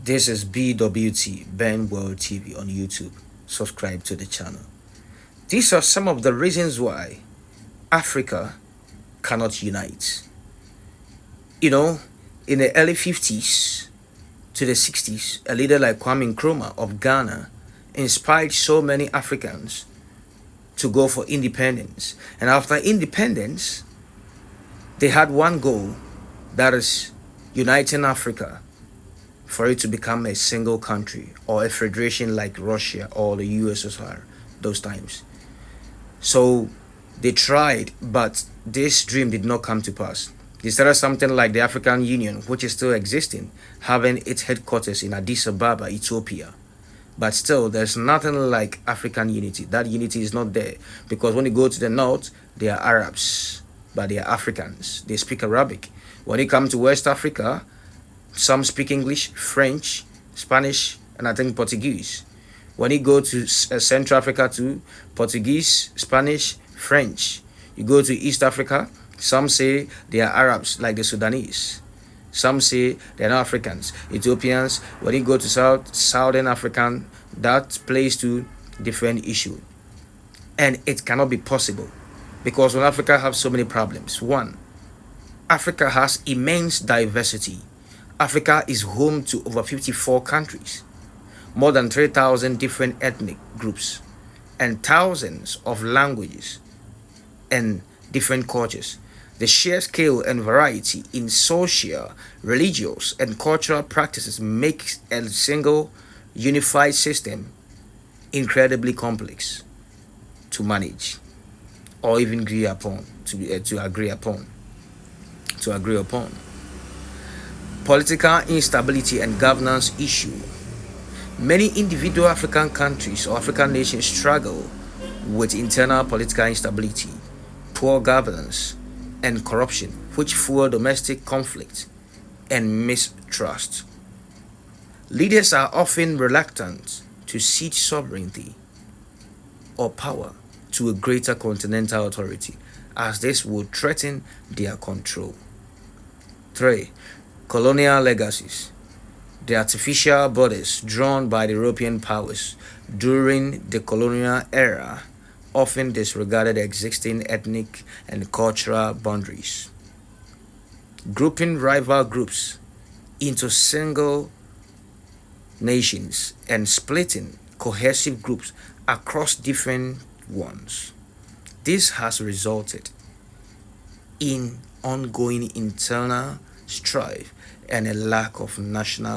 This is BWT, Ben World TV on YouTube. Subscribe to the channel. These are some of the reasons why Africa cannot unite. You know, in the early 50s to the 60s, a leader like Kwame Nkrumah of Ghana inspired so many Africans to go for independence. And after independence, they had one goal, that is uniting Africa for it to become a single country or a federation like Russia or the USSR those times. So they tried, but this dream did not come to pass. They started something like the African Union, which is still existing, having its headquarters in Addis Ababa, Ethiopia. But still, there's nothing like African unity. That unity is not there, because when you go to the north, they are Arabs, but they are Africans. They speak Arabic. When you come to West Africa, some speak English, French, Spanish, and I think Portuguese. When you go to Central Africa too, Portuguese, Spanish, French. You go to East Africa, some say they are Arabs like the Sudanese. Some say they're not Africans, Ethiopians. When you go to Southern African, that plays to different issue. And it cannot be possible, because when Africa has so many problems. One, Africa has immense diversity. Africa is home to over 54 countries, more than 3,000 different ethnic groups, and thousands of languages and different cultures. The sheer scale and variety in social, religious, and cultural practices makes a single unified system incredibly complex to manage or even agree upon, to agree upon. Political instability and governance issue. Many individual African countries or African nations struggle with internal political instability, poor governance, and corruption, which fuel domestic conflict and mistrust. Leaders are often reluctant to cede sovereignty or power to a greater continental authority, as this would threaten their control. 3. Colonial legacies. The artificial borders drawn by the European powers during the colonial era often disregarded existing ethnic and cultural boundaries, grouping rival groups into single nations and splitting cohesive groups across different ones. This has resulted in ongoing internal strife and a lack of national